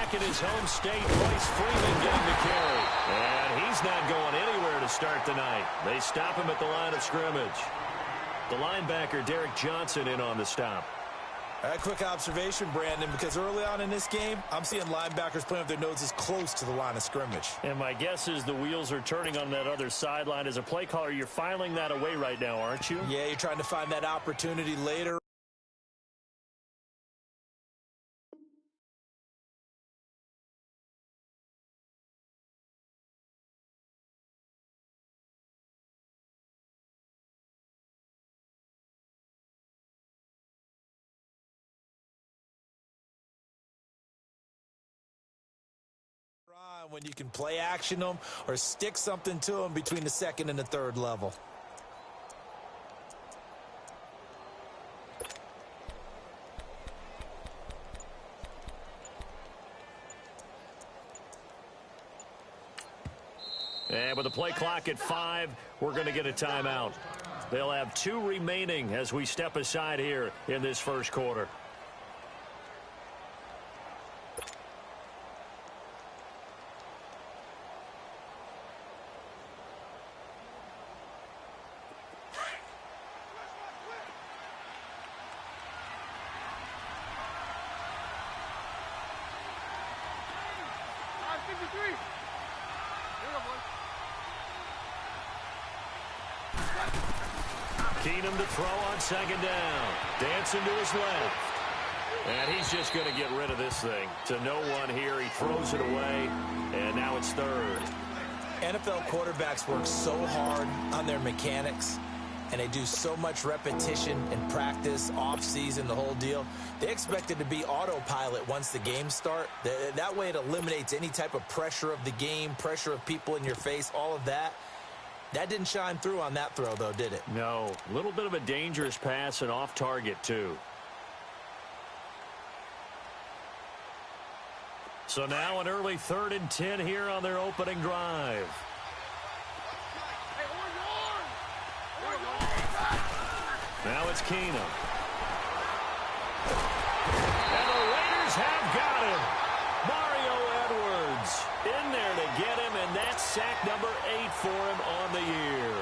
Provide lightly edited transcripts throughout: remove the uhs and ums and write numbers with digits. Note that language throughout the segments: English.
back in his home state, Royce Freeman getting the carry. And he's not going anywhere to start the night. They stop him at the line of scrimmage. The linebacker, Derek Johnson, in on the stop. A quick observation, Brandon, because early on in this game, I'm seeing linebackers playing with their noses close to the line of scrimmage. And my guess is the wheels are turning on that other sideline. As a play caller, you're filing that away right now, aren't you? Yeah, you're trying to find that opportunity later. When you can play action them or stick something to them between the second and the third level. And with the play clock at 5, we're going to get a timeout. They'll have 2 remaining as we step aside here in this first quarter. Keenum to throw on second down. Dancing to his left. And he's just going to get rid of this thing. To no one here. He throws it away. And now it's third. NFL quarterbacks work so hard on their mechanics. And they do so much repetition in practice, off-season, the whole deal. They expect it to be autopilot once the games start. That way it eliminates any type of pressure of the game, pressure of people in your face, all of that. That didn't shine through on that throw, though, did it? No. A little bit of a dangerous pass and off target, too. So now an early 3rd and 10 here on their opening drive. Now it's Keenum. And the Raiders have got him. Mario Edwards in there to get him, and that's sack number 8 for him on the year.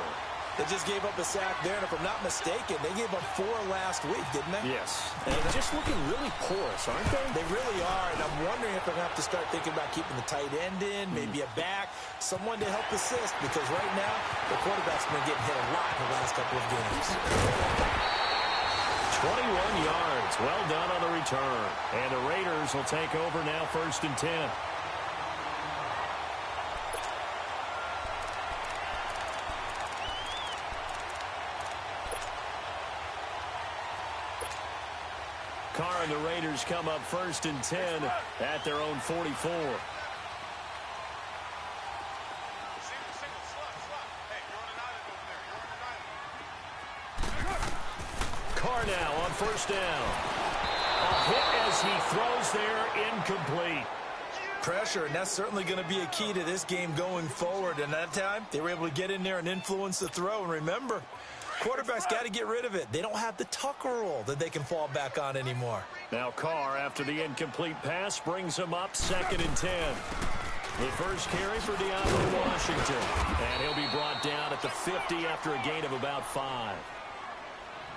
They just gave up a sack there, and if I'm not mistaken, they gave up 4 last week, didn't they? Yes. And they're just looking really porous, aren't they? They really are, and I'm wondering if they're going to have to start thinking about keeping the tight end in, maybe a back, someone to help assist, because right now, the quarterback's been getting hit a lot in the last couple of games. 21 yards. Well done on the return. And the Raiders will take over now 1st and 10. Carr and the Raiders come up 1st and 10 at their own 44. Carr now on 1st down. A hit as he throws there, incomplete. Pressure, and that's certainly going to be a key to this game going forward. And that time, they were able to get in there and influence the throw. And remember, quarterbacks got to get rid of it. They don't have the Tucker rule that they can fall back on anymore. Now Carr, after the incomplete pass, brings him up 2nd and 10. The first carry for DeAndre Washington. And he'll be brought down at the 50 after a gain of about 5.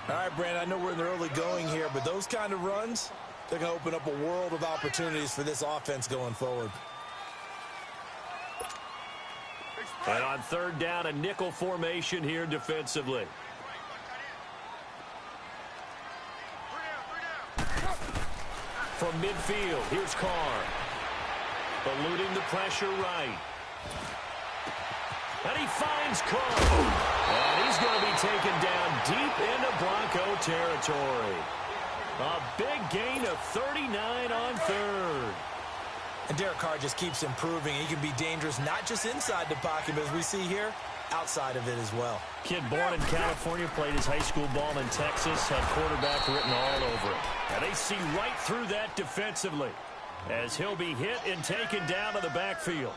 All right, Brandon, I know we're in the early going here, but those kind of runs, they're going to open up a world of opportunities for this offense going forward. And on 3rd down, a nickel formation here defensively. From midfield, here's Carr. Eluding the pressure right. And he finds Carr. And he's going to be taken down deep into Bronco territory. A big gain of 39 on 3rd. And Derek Carr just keeps improving. He can be dangerous not just inside the pocket, but as we see here, outside of it as well. Kid born in California, played his high school ball in Texas, had quarterback written all over him. And they see right through that defensively as he'll be hit and taken down to the backfield.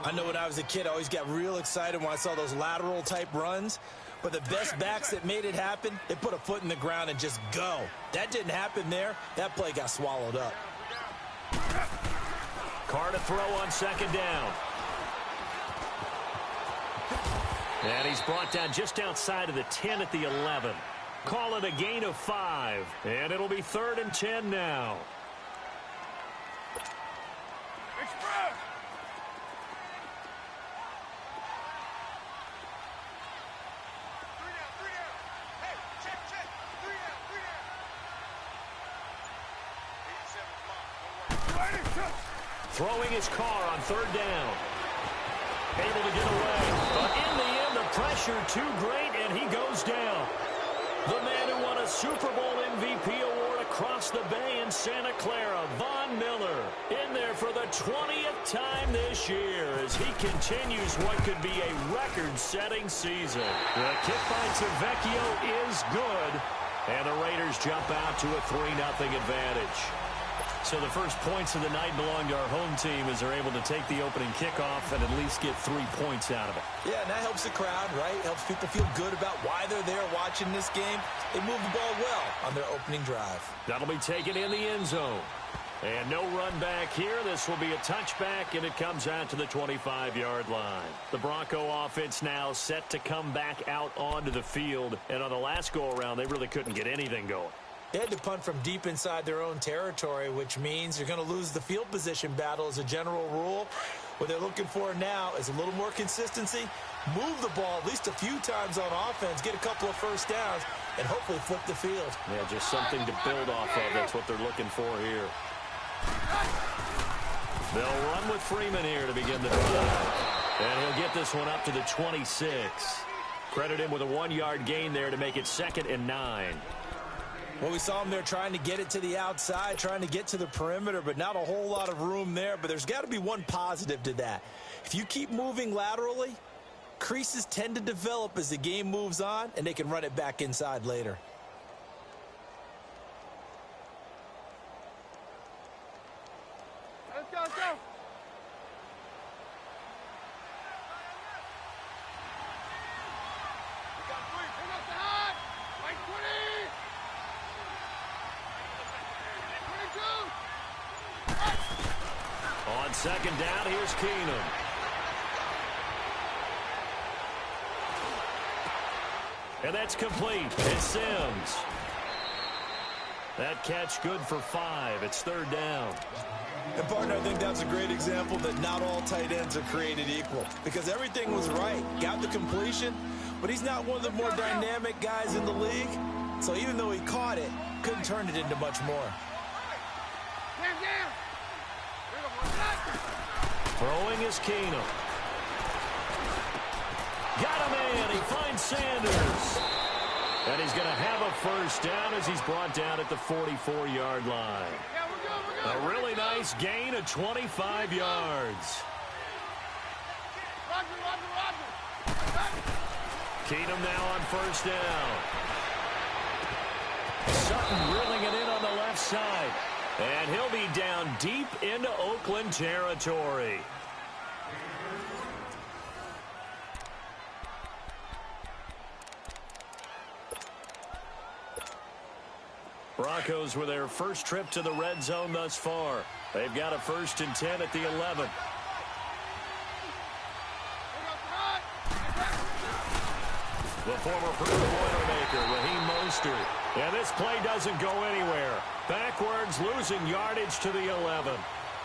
I know when I was a kid, I always got real excited when I saw those lateral type runs. But the best backs that made it happen, they put a foot in the ground and just go. That didn't happen there. That play got swallowed up. Carr to throw on second down. And he's brought down just outside of the 10 at the 11. Call it a gain of 5. And it'll be 3rd and 10 now. Express! Three down. Hey, check. 3 down. 87, come on. Throwing his Carr on 3rd down. Able to get away. But in the end, the pressure too great, and he goes down. The man who won a Super Bowl MVP award across the bay in Santa Clara, Von Miller, in there for the 20th time this year as he continues what could be a record-setting season. The kick by Tavecchio is good, and the Raiders jump out to a 3-0 advantage. So the first points of the night belong to our home team as they're able to take the opening kickoff and at least get 3 points out of it. Yeah, and that helps the crowd, right? Helps people feel good about why they're there watching this game. They move the ball well on their opening drive. That'll be taken in the end zone. And no run back here. This will be a touchback, and it comes out to the 25-yard line. The Bronco offense now set to come back out onto the field. And on the last go-around, they really couldn't get anything going. They had to punt from deep inside their own territory, which means you're going to lose the field position battle as a general rule. What they're looking for now is a little more consistency, move the ball at least a few times on offense, get a couple of first downs, and hopefully flip the field. Yeah, just something to build off of. That's what they're looking for here. They'll run with Freeman here to begin the drive. And he'll get this one up to the 26. Credit him with a 1-yard gain there to make it 2nd and 9. Well, we saw him there trying to get it to the outside, trying to get to the perimeter, but not a whole lot of room there. But there's got to be one positive to that. If you keep moving laterally, creases tend to develop as the game moves on, and they can run it back inside later. Let's go. We got 3. Pick up the high. Right 20. 22. On second down, here's Keenum. And that's complete. It's Sims. That catch good for 5. It's 3rd down. And, partner, I think that's a great example that not all tight ends are created equal because everything was right. Got the completion, but he's not one of the more dynamic guys in the league. So even though he caught it, couldn't turn it into much more. Throwing is Keenum. Got a man. He finds Sanders. And he's going to have a first down as he's brought down at the 44-yard line. A really nice gain of 25 yards. Keenum now on first down. Sutton reeling it in on the left side. And he'll be down deep into Oakland territory. Broncos with their first trip to the red zone thus far. They've got a 1st and 10 at the 11. The former Pro Boilermaker, Raheem Mostert. And this play doesn't go anywhere. Backwards, losing yardage to the 11.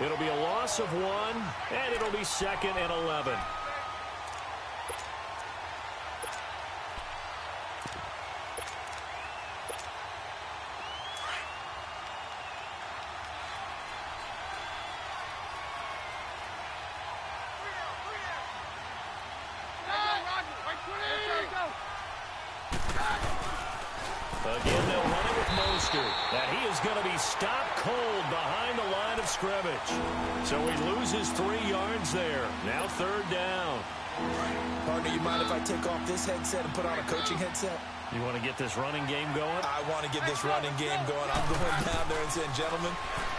It'll be a loss of 1, and it'll be 2nd and 11. Again, they'll run it with Mostert. And he is going to be stopped cold behind the line of scrimmage. So he loses 3 yards there. Now 3rd down. Partner, you mind if I take off this headset and put on a coaching headset? You want to get this running game going? I want to get this running game going. I'm going down there and saying, gentlemen,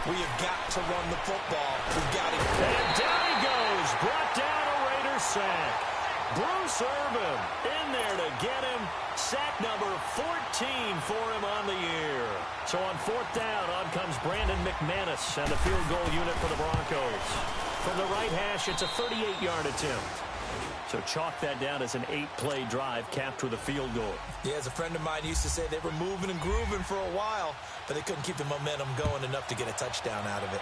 we have got to run the football. We've got to. And down he goes. Brought down a Raider sack. Bruce Irvin in there to get him. Sack number 14 for him on the year. So on fourth down, on comes Brandon McManus and the field goal unit for the Broncos. From the right hash, it's a 38-yard attempt. So chalk that down as an 8-play drive capped with a field goal. Yeah, as a friend of mine used to say, they were moving and grooving for a while, but they couldn't keep the momentum going enough to get a touchdown out of it.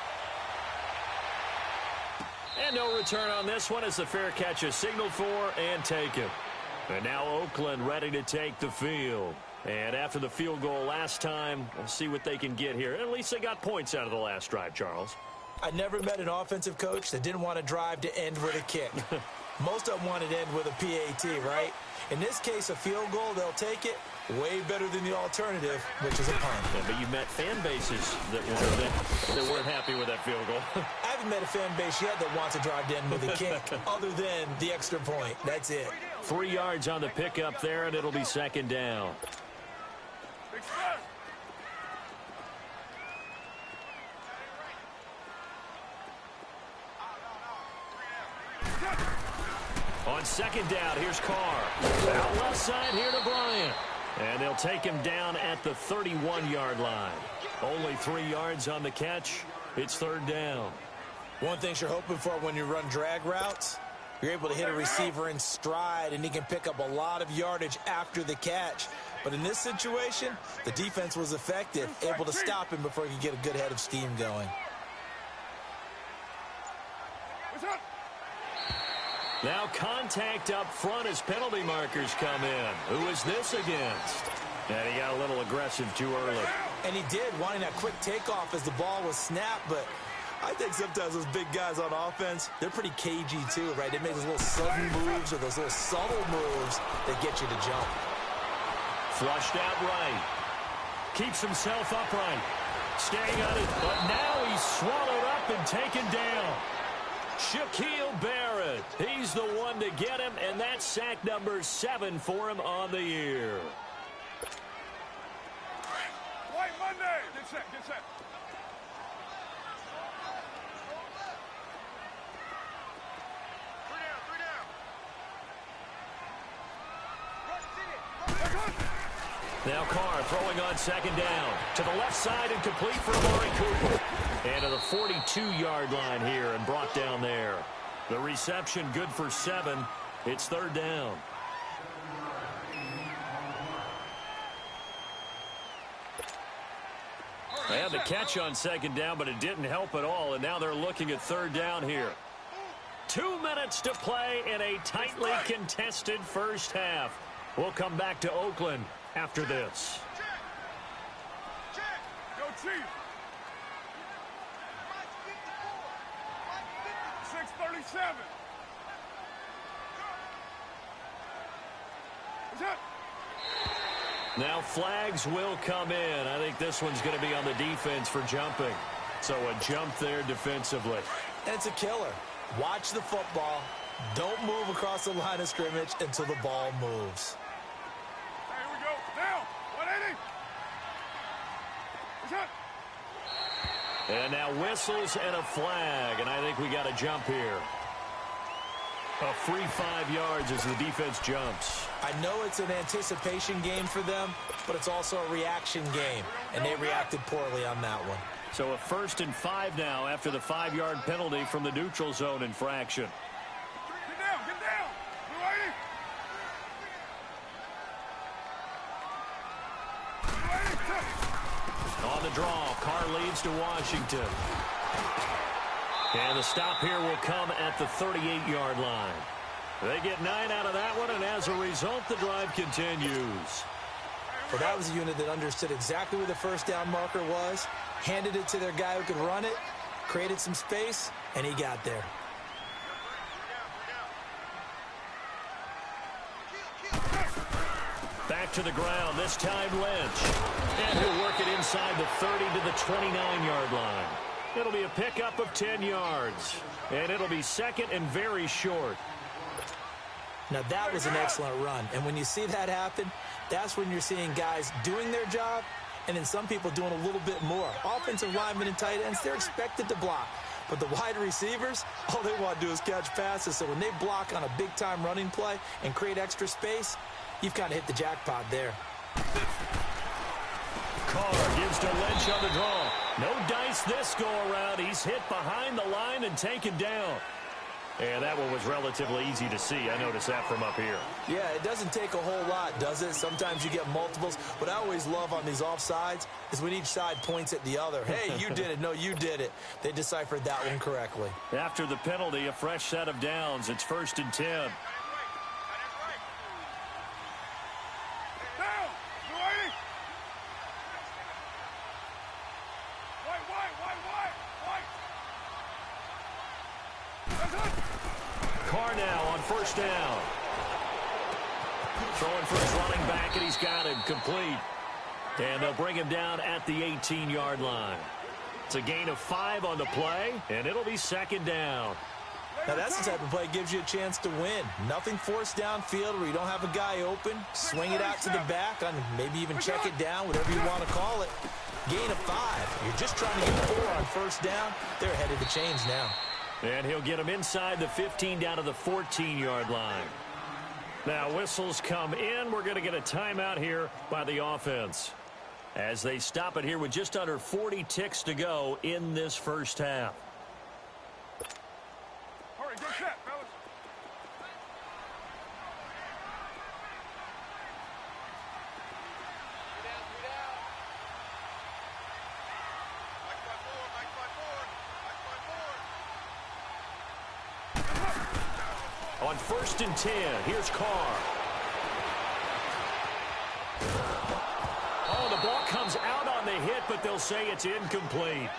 And no return on this one as the fair catch is signaled for and taken. And now Oakland ready to take the field. And after the field goal last time, we'll see what they can get here. At least they got points out of the last drive, Charles. I never met an offensive coach that didn't want to drive to end with a kick. Most of them wanted to end with a PAT, right? In this case, a field goal, they'll take it. Way better than the alternative, which is a punt. Yeah, but you met fan bases that weren't happy with that field goal. I haven't met a fan base yet that wants to drive to end with a kick other than the extra point. That's it. 3 yards on the pickup there, and it'll be second down. On second down, here's Carr. Out left side here to Bryant. And they'll take him down at the 31-yard line. Only 3 yards on the catch. It's third down. One thing you're hoping for when you run drag routes, you're able to hit a receiver in stride, and he can pick up a lot of yardage after the catch. But in this situation, the defense was effective, able to stop him before he could get a good head of steam going. Now contact up front as penalty markers come in. Who is this against? And he got a little aggressive too early. And he did, wanting that quick takeoff as the ball was snapped, but I think sometimes those big guys on offense, they're pretty cagey too, right? They make those little sudden moves or those little subtle moves that get you to jump. Flushed out right. Keeps himself upright. Staying on it, but now he's swallowed up and taken down. Shaquille Barrett, he's the one to get him, and that's sack number 7 for him on the year. White Monday. Get set, get set. Now Carr throwing on second down. To the left side and complete for Amari Cooper. And to the 42-yard line here and brought down there. The reception good for 7. It's third down. They had the catch on second down, but it didn't help at all. And now they're looking at third down here. 2 minutes to play in a tightly contested first half. We'll come back to Oakland after this. Yo, Chief. 6:37. Now flags will come in. I think this one's going to be on the defense for jumping. So a jump there defensively. And it's a killer. Watch the football. Don't move across the line of scrimmage until the ball moves. Here we go. Down. 180. And now whistles and a flag. And I think we got a jump here. A free 5 yards as the defense jumps. I know it's an anticipation game for them, but it's also a reaction game. And they reacted poorly on that one. So a 1st and 5 now after the 5-yard penalty from the neutral zone infraction. Get down. Get down. 280. On the draw, Carr leads to Washington. And the stop here will come at the 38-yard line. They get 9 out of that one, and as a result, the drive continues. Well, that was a unit that understood exactly where the first down marker was, handed it to their guy who could run it, created some space, and he got there. Back to the ground, this time Lynch. And he'll work it inside the 30 to the 29-yard line. It'll be a pickup of 10 yards. And it'll be second and very short. Now, that was an excellent run. And when you see that happen, that's when you're seeing guys doing their job and then some people doing a little bit more. Offensive linemen and tight ends, they're expected to block. But the wide receivers, all they want to do is catch passes. So when they block on a big-time running play and create extra space, you've kind of hit the jackpot there. Carr gives to Lynch on the draw. No dice this go-around. He's hit behind the line and taken down. And that one was relatively easy to see. I noticed that from up here. Yeah, it doesn't take a whole lot, does it? Sometimes you get multiples. What I always love on these offsides is when each side points at the other. Hey, you did it. No, you did it. They deciphered that one correctly. After the penalty, a fresh set of downs. It's 1st and 10. Down. Blue 80. White. That's it. Carr now on 1st down. Throwing for his running back, and he's got him complete. And they'll bring him down at the 18-yard line. It's a gain of 5 on the play, and it'll be 2nd down. Now, that's the type of play that gives you a chance to win. Nothing forced downfield where you don't have a guy open. Swing it out to the back, and maybe even check it down, whatever you want to call it. Gain of 5. You're just trying to get 4 on 1st down. They're ahead of the chains now. And he'll get him inside the 15 down to the 14-yard line. Now, whistles come in. We're going to get a timeout here by the offense as they stop it here with just under 40 ticks to go in this first half. All right, get set, fellas. On 1st and 10, here's Carr. Oh, the ball comes out on the hit, but they'll say it's incomplete.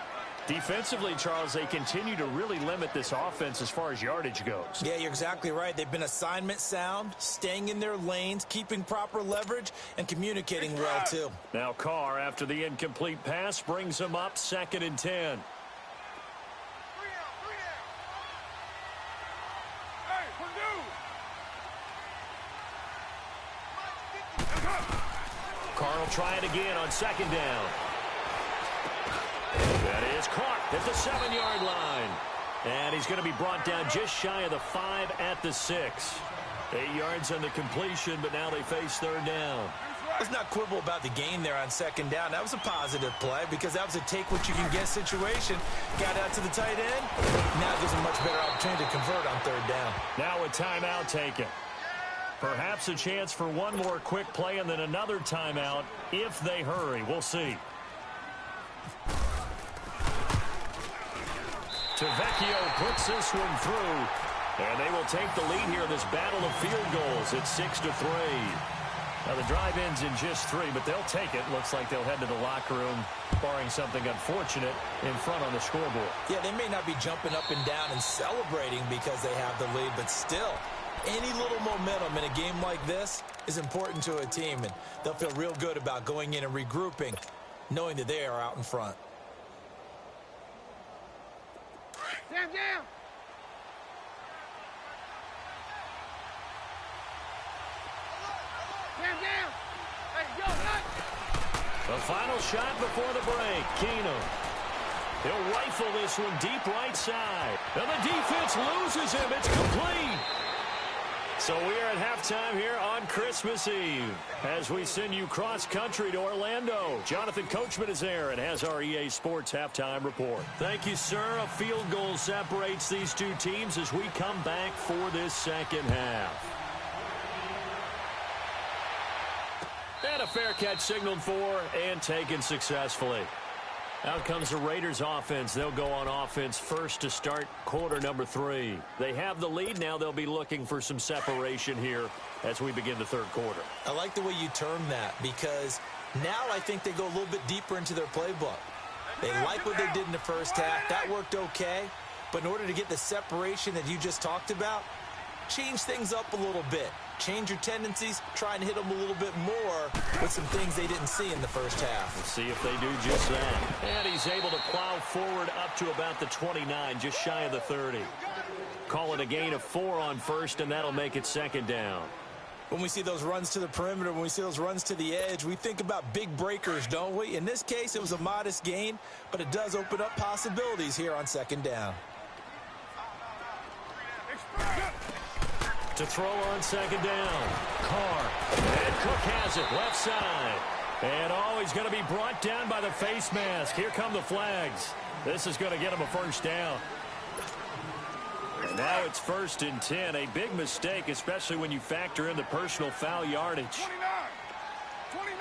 Defensively, Charles, they continue to really limit this offense as far as yardage goes. Yeah, you're exactly right. They've been assignment sound, staying in their lanes, keeping proper leverage, and communicating well, too. Now Carr, after the incomplete pass, brings him up 2nd and 10. Carr will try it again on 2nd down. That is caught at the 7-yard line. And he's going to be brought down just shy of the 5 at the 6. 8 yards on the completion, but now they face 3rd down. Let's not quibble about the gain there on 2nd down. That was a positive play because that was a take-what-you-can-get situation. Got out to the tight end. Now it gives him a much better opportunity to convert on 3rd down. Now a timeout taken. Perhaps a chance for one more quick play and then another timeout if they hurry. We'll see. Tavecchio puts this one through. And they will take the lead here in this battle of field goals. It's 6-3. Now the drive ends in just 3, but they'll take it. Looks like they'll head to the locker room, barring something unfortunate, in front on the scoreboard. Yeah, they may not be jumping up and down and celebrating because they have the lead, but still, any little momentum in a game like this is important to a team, and they'll feel real good about going in and regrouping, knowing that they are out in front. Stand down. Stand down. Hey, yo, nut. The final shot before the break. Keenum. He'll rifle this one deep right side. And the defense loses him. It's complete. So we are at halftime here on Christmas Eve as we send you cross-country to Orlando. Jonathan Coachman is there and has our EA Sports halftime report. Thank you, sir. A field goal separates these two teams as we come back for this second half. And a fair catch signaled for and taken successfully. Out comes the Raiders offense. They'll go on offense first to start quarter number 3. They have the lead. Now they'll be looking for some separation here as we begin the third quarter. I like the way you term that because now I think they go a little bit deeper into their playbook. They like what they did in the first half. That worked okay. But in order to get the separation that you just talked about, change things up a little bit. Change your tendencies, try and hit them a little bit more with some things they didn't see in the first half. Let's see if they do just that. And he's able to plow forward up to about the 29, just shy of the 30. Call it a gain of 4 on first, and that'll make it second down. When we see those runs to the perimeter, when we see those runs to the edge, we think about big breakers, don't we? In this case, it was a modest gain, but it does open up possibilities here on second down. To throw on second down. Carr. And Cook has it left side. And he's going to be brought down by the face mask. Here come the flags. This is going to get him a first down. And now it's 1st and 10. A big mistake, especially when you factor in the personal foul yardage. 29.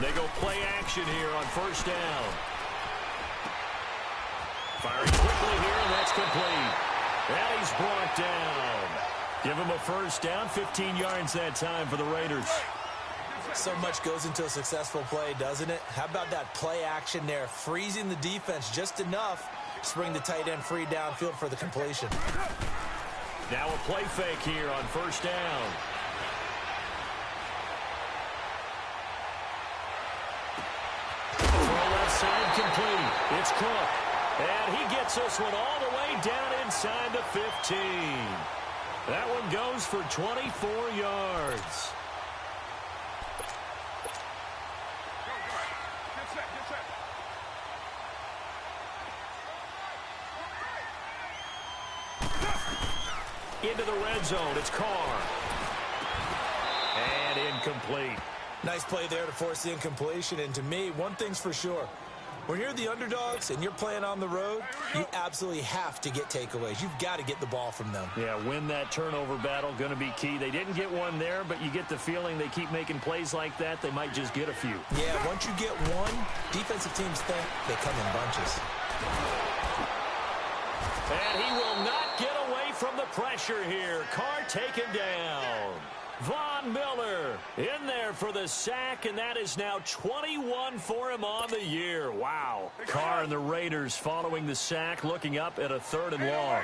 They go play action here on 1st down. Firing quickly here, and that's complete. And he's brought down. Give him a first down, 15 yards that time for the Raiders. So much goes into a successful play, doesn't it? How about that play action there, freezing the defense just enough to bring the tight end free downfield for the completion. Now a play fake here on 1st down. Throw left side complete. It's Cook. And he gets this one all the way down inside the 15. That one goes for 24 yards. Into the red zone. It's Carr. And incomplete. Nice play there to force the incompletion. And to me, one thing's for sure. When you're the underdogs and you're playing on the road, you absolutely have to get takeaways. You've got to get the ball from them. Yeah, win that turnover battle, going to be key. They didn't get one there, but you get the feeling they keep making plays like that, they might just get a few. Yeah, once you get one, defensive teams think they come in bunches. And he will not get away from the pressure here. Carr taken down. Von Miller in there for the sack, and that is now 21 for him on the year. Wow. Carr and the Raiders following the sack, looking up at a 3rd and long.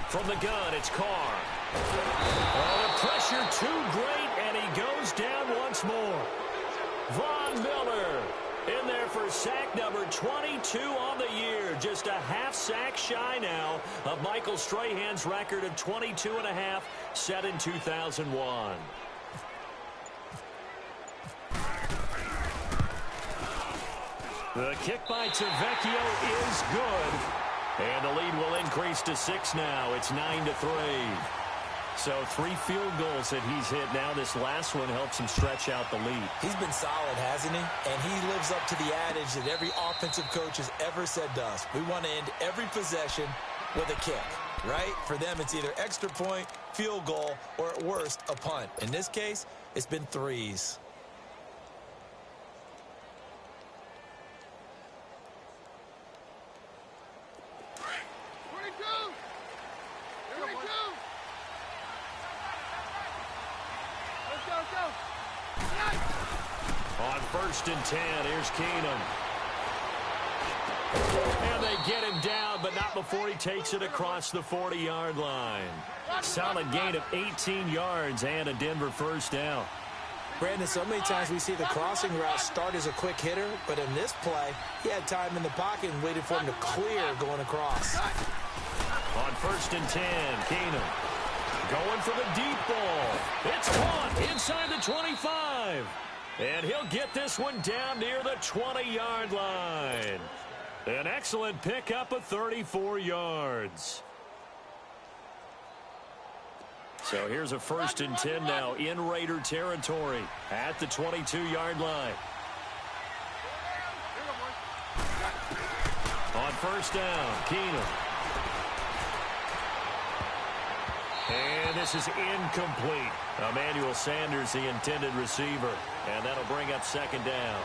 From the gun, it's Carr. Oh, the pressure too great, and he goes down once more. Von Miller in there for sack number 22 on the year. Just a half sack shy now of Michael Strahan's record of 22.5 set in 2001. The kick by Tavecchio is good. And the lead will increase to 6 now. It's 9-3. So 3 field goals that he's hit now. This last one helps him stretch out the lead. He's been solid, hasn't he? And he lives up to the adage that every offensive coach has ever said to us. We want to end every possession with a kick, right? For them, it's either extra point, field goal, or at worst, a punt. In this case, it's been 3s. On 1st and 10, here's Keenum. And they get him down, but not before he takes it across the 40-yard line. Solid gain of 18 yards and a Denver first down. Brandon, so many times we see the crossing route start as a quick hitter, but in this play, he had time in the pocket and waited for him to clear going across. On 1st and 10, Keenum going for the deep ball. It's caught inside the 25. And he'll get this one down near the 20-yard line. An excellent pickup of 34 yards. So here's a 1st and 10 now in Raider territory at the 22-yard line. On 1st down, Keenum. And this is incomplete. Emmanuel Sanders, the intended receiver. And that'll bring up 2nd down.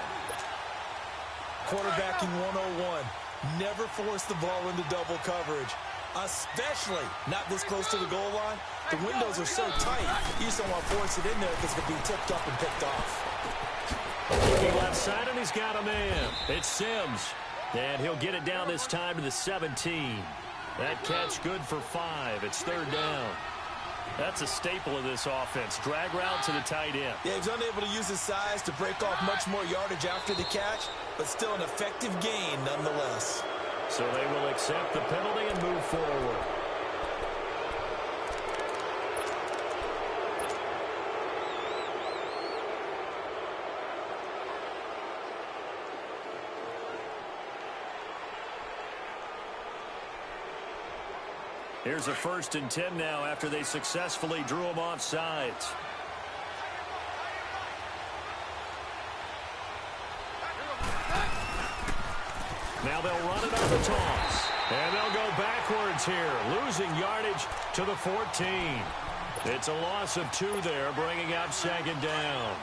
Quarterbacking 101. Never force the ball into double coverage, especially not this close to the goal line. The windows are so tight, you just don't want to force it in there because it could be tipped up and picked off. Looking left side, and he's got a man. It's Sims. And he'll get it down this time to the 17. That catch good for 5. It's 3rd down. That's a staple of this offense. Drag route to the tight end. Yeah, he's unable to use his size to break off much more yardage after the catch, but still an effective gain nonetheless. So they will accept the penalty and move forward. Here's a 1st and 10 now after they successfully drew him off sides. Now they'll run it on the toss. And they'll go backwards here, losing yardage to the 14. It's a loss of 2 there, bringing up 2nd down.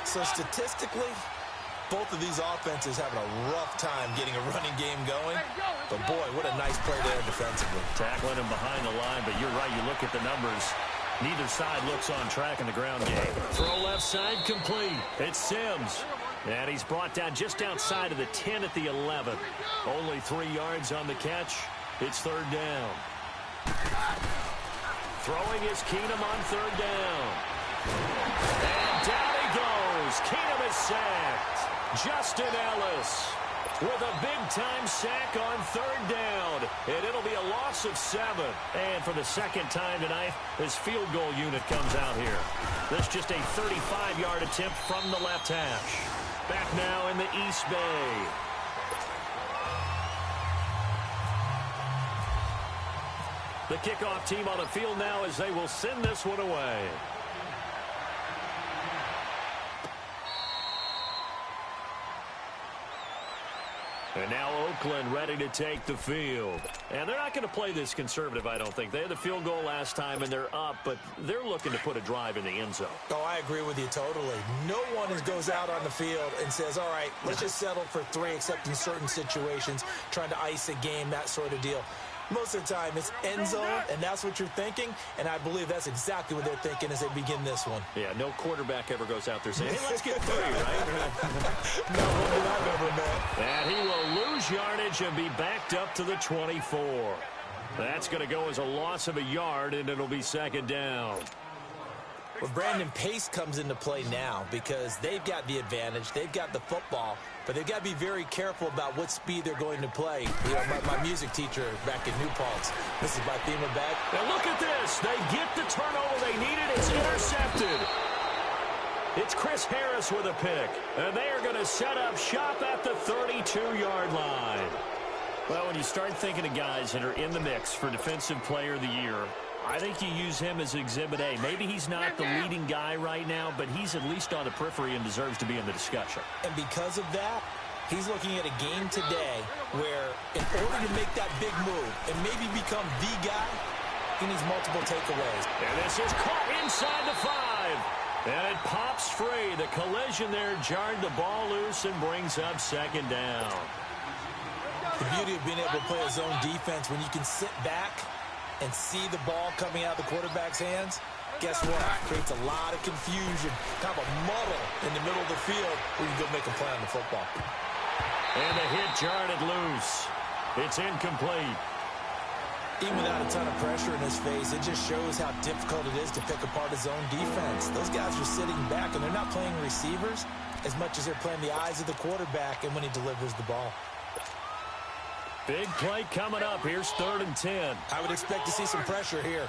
So statistically, both of these offenses having a rough time getting a running game going. But boy, what a nice play there defensively. Tackling him behind the line, but you're right, you look at the numbers. Neither side looks on track in the ground game. Throw left side complete. It's Sims. And he's brought down just outside of the 10 at the 11. Only 3 yards on the catch. It's 3rd down. Throwing is Keenum on 3rd down. And down he goes. Keenum is sacked. Justin Ellis with a big-time sack on 3rd down. And it'll be a loss of 7. And for the 2nd time tonight, this field goal unit comes out here. This just a 35-yard attempt from the left hash. Back now in the East Bay. The kickoff team on the field now as they will send this one away. And now Oakland ready to take the field. And they're not going to play this conservative, I don't think. They had the field goal last time, and they're up, but they're looking to put a drive in the end zone. Oh, I agree with you totally. No one goes out on the field and says, all right, let's just settle for 3, except in certain situations, trying to ice a game, that sort of deal. Most of the time, it's end zone, and that's what you're thinking, and I believe that's exactly what they're thinking as they begin this one. Yeah, no quarterback ever goes out there saying, hey, let's get 3, right? No one that I've ever met. And he will lose yardage and be backed up to the 24. That's going to go as a loss of a yard, and it'll be 2nd down. Well, Brandon, pace comes into play now because they've got the advantage. They've got the football, but they've got to be very careful about what speed they're going to play. You know, my music teacher back in New Paltz, this is my theme of that. And look at this. They get the turnover they needed. It's intercepted. It's Chris Harris with a pick, and they are going to set up shop at the 32-yard line. Well, when you start thinking of guys that are in the mix for Defensive Player of the Year, I think you use him as Exhibit A. Maybe he's not the leading guy right now, but he's at least on the periphery and deserves to be in the discussion. And because of that, he's looking at a game today where in order to make that big move and maybe become the guy, he needs multiple takeaways. And this is caught inside the 5. And it pops free. The collision there jarred the ball loose and brings up 2nd down. The beauty of being able to play a zone defense when you can sit back and see the ball coming out of the quarterback's hands, guess what? Creates a lot of confusion, kind of a muddle in the middle of the field where you can go make a play on the football. And the hit jarred it loose. It's incomplete. Even without a ton of pressure in his face, it just shows how difficult it is to pick apart his own defense. Those guys are sitting back, and they're not playing receivers as much as they're playing the eyes of the quarterback and when he delivers the ball. Big play coming up. Here's 3rd and 10. I would expect to see some pressure here.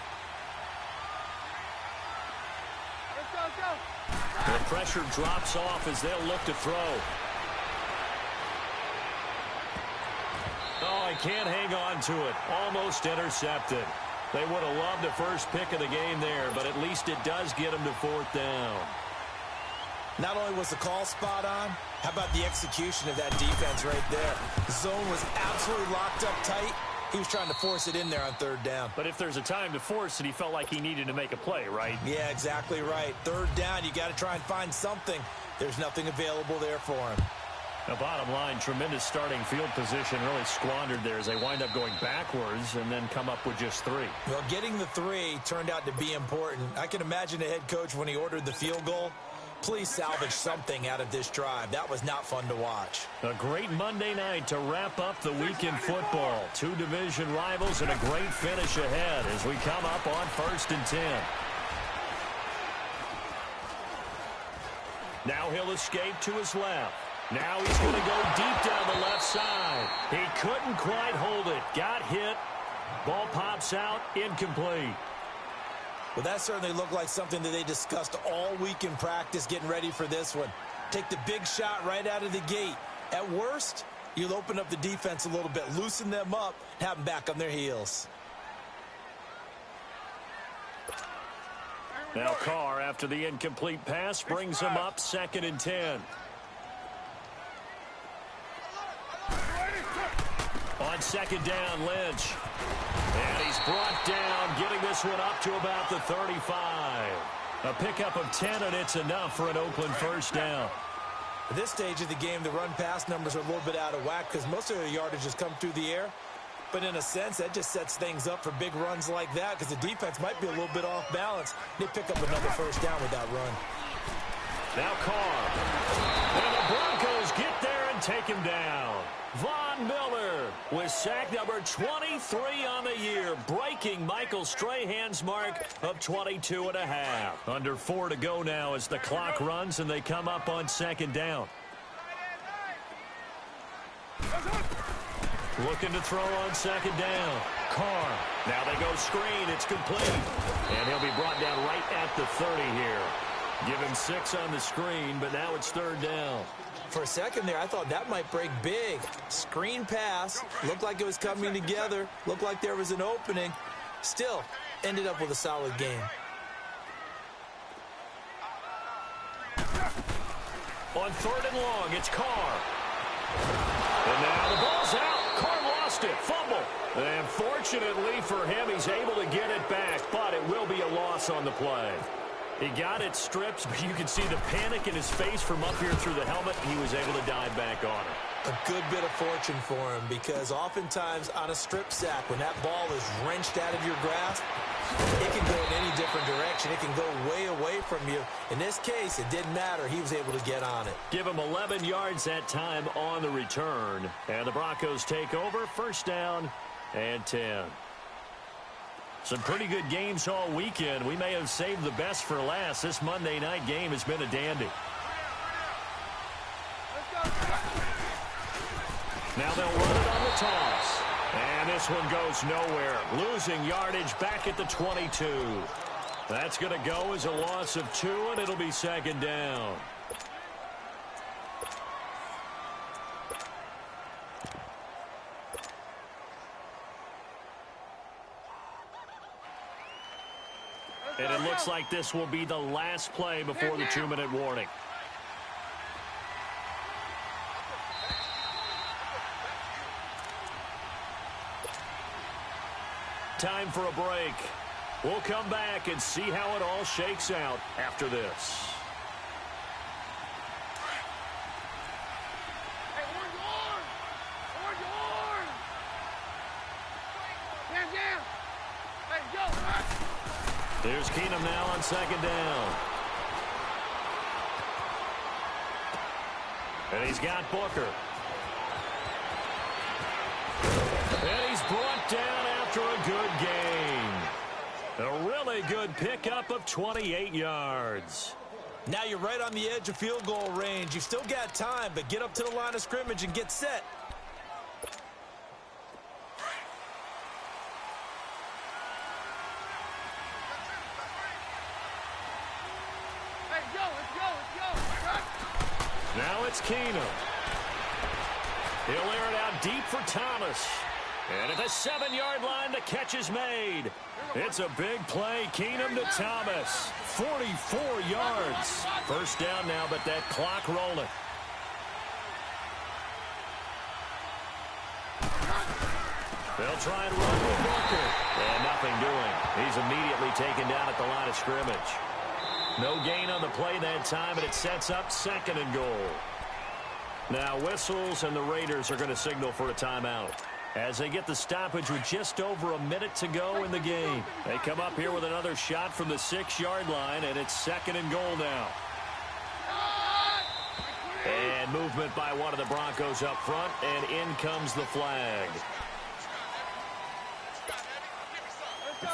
The pressure drops off as they'll look to throw. Oh, he can't hang on to it. Almost intercepted. They would have loved the first pick of the game there, but at least it does get them to 4th down. Not only was the call spot on, how about the execution of that defense right there? The zone was absolutely locked up tight. He was trying to force it in there on 3rd down. But if there's a time to force it, he felt like he needed to make a play, right? Yeah, exactly right. 3rd down, you got to try and find something. There's nothing available there for him. The bottom line, tremendous starting field position, really squandered there as they wind up going backwards and then come up with just 3. Well, getting the 3 turned out to be important. I can imagine the head coach when he ordered the field goal. Please salvage something out of this drive. That was not fun to watch. A great Monday night to wrap up the week in football. 2 division rivals and a great finish ahead as we come up on 1st and 10. Now he'll escape to his left. Now he's going to go deep down the left side. He couldn't quite hold it. Got hit. Ball pops out. Incomplete. Well, that certainly looked like something that they discussed all week in practice getting ready for this one. Take the big shot right out of the gate. At worst, you'll open up the defense a little bit, loosen them up, and have them back on their heels. Now Carr, after the incomplete pass, brings him up 2nd and 10. On 2nd down, Lynch. And he's brought down, getting this one up to about the 35. A pickup of 10, and it's enough for an Oakland first down. At this stage of the game, the run-pass numbers are a little bit out of whack because most of their yardage has come through the air. But in a sense, that just sets things up for big runs like that because the defense might be a little bit off balance. They pick up another first down with that run. Now Carr. And the Broncos get there and take him down. Von Miller with sack number 23 on the year, breaking Michael Strahan's mark of 22 and a half. Under 4 to go now as the clock runs and they come up on 2nd down. Looking to throw on 2nd down. Carr. Now they go screen. It's complete. And he'll be brought down right at the 30 here. Give him 6 on the screen, but now it's 3rd down. For a second there, I thought that might break big. Screen pass. Looked like it was coming together. Looked like there was an opening. Still, ended up with a solid game. On 3rd and long, it's Carr. And now the ball's out. Carr lost it. Fumble. And fortunately for him, he's able to get it back, but it will be a loss on the play. He got it stripped, but you can see the panic in his face from up here through the helmet. He was able to dive back on it. A good bit of fortune for him because oftentimes on a strip sack, when that ball is wrenched out of your grasp, it can go in any different direction. It can go way away from you. In this case, it didn't matter. He was able to get on it. Give him 11 yards that time on the return. And the Broncos take over. First down and 10. Some pretty good games all weekend. We may have saved the best for last. This Monday night game has been a dandy. Now they'll run it on the toss. And this one goes nowhere. Losing yardage back at the 22. That's going to go as a loss of 2, and it'll be 2nd down. And it looks like this will be the last play before the 2-minute warning. Time for a break. We'll come back and see how it all shakes out after this. Here's Keenum now on 2nd down. And he's got Booker. And he's brought down after a good game. A really good pickup of 28 yards. Now you're right on the edge of field goal range. You've still got time, but get up to the line of scrimmage and get set. Now it's Keenum. He'll air it out deep for Thomas. And at the 7-yard line, the catch is made. It's a big play. Keenum to Thomas. 44 yards. First down now, but that clock rolling. They'll try and run with Booker. And nothing doing. He's immediately taken down at the line of scrimmage. No gain on the play that time, and it sets up 2nd and goal. Now whistles, and the Raiders are going to signal for a timeout as they get the stoppage with just over a minute to go in the game. They come up here with another shot from the 6-yard line, and it's 2nd and goal now. And movement by one of the Broncos up front, and in comes the flag.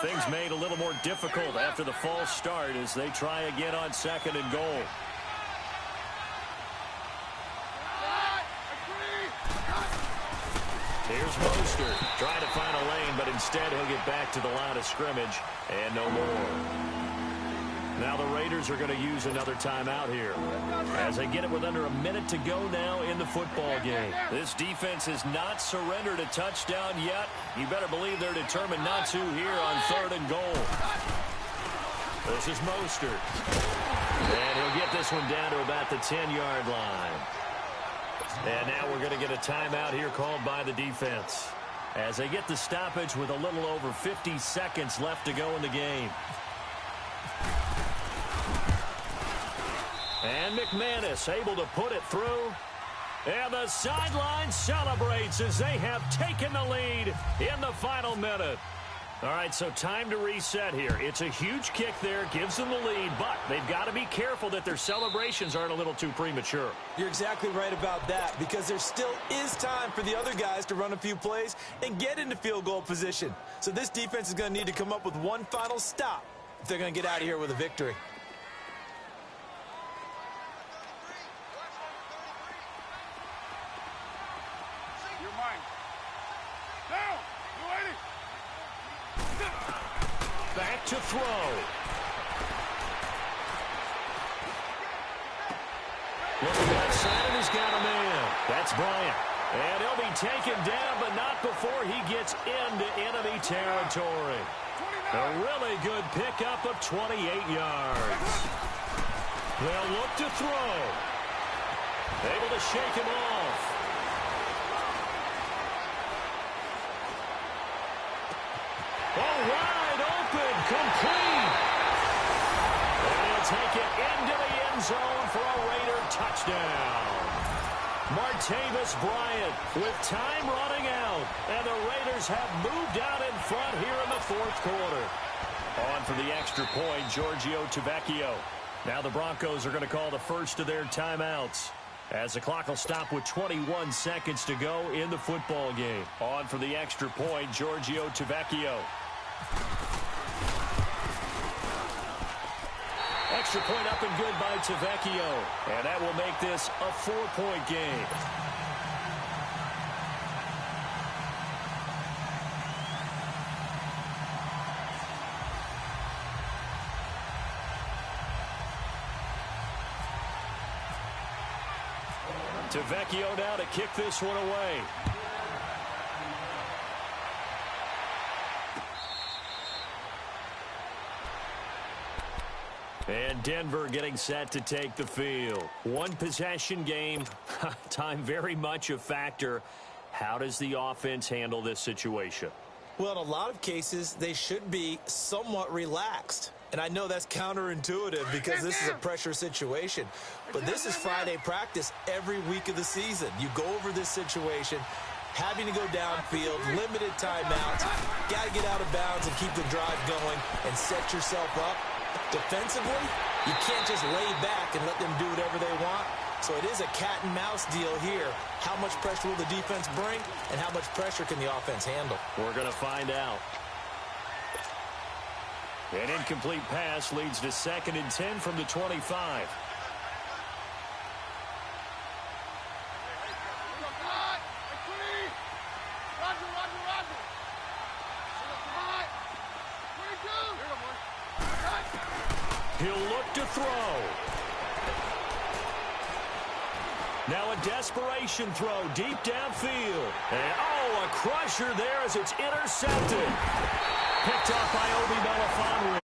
Things made a little more difficult after the false start as they try again on 2nd and goal. Here's Mostert trying to find a lane, but instead he'll get back to the line of scrimmage and no more. Now the Raiders are going to use another timeout here as they get it with under a minute to go now in the football game. This defense has not surrendered a touchdown yet. You better believe they're determined not to here on 3rd and goal. This is Mostert. And he'll get this one down to about the 10-yard line. And now we're going to get a timeout here called by the defense, as they get the stoppage with a little over 50 seconds left to go in the game. And McManus able to put it through. And the sideline celebrates as they have taken the lead in the final minute. All right, so time to reset here. It's a huge kick there, gives them the lead, but they've got to be careful that their celebrations aren't a little too premature. You're exactly right about that, because there still is time for the other guys to run a few plays and get into field goal position. So this defense is going to need to come up with one final stop if they're going to get out of here with a victory. Your mind. Down. You lady. Back to throw. Looking outside, and he's got a man. That's Bryant. And he'll be taken down, but not before he gets into enemy territory. A really good pickup of 28 yards. They'll look to throw. Able to shake him off. Oh, wide open, complete. And he'll take it into the end zone for a Raider touchdown. Martavis Bryant with time running out. And the Raiders have moved out in front here in the fourth quarter. On for the extra point, Giorgio Tavecchio. Now the Broncos are going to call the first of their timeouts, as the clock will stop with 21 seconds to go in the football game. On for the extra point, Giorgio Tavecchio. Extra point up and good by Tavecchio. And that will make this a 4-point game. Tavecchio now to kick this one away. And Denver getting set to take the field. One possession game. Time very much a factor. How does the offense handle this situation? Well, in a lot of cases, they should be somewhat relaxed. And I know that's counterintuitive because this is a pressure situation. But this is Friday practice every week of the season. You go over this situation, having to go downfield, limited timeouts, got to get out of bounds and keep the drive going and set yourself up. Defensively, you can't just lay back and let them do whatever they want. So it is a cat-and-mouse deal here. How much pressure will the defense bring, and how much pressure can the offense handle? We're going to find out. An incomplete pass leads to 2nd and 10 from the 25. He'll look to throw. Now a desperation throw deep downfield. And, oh, a crusher there as it's intercepted. Picked off by Obi Melifonwu.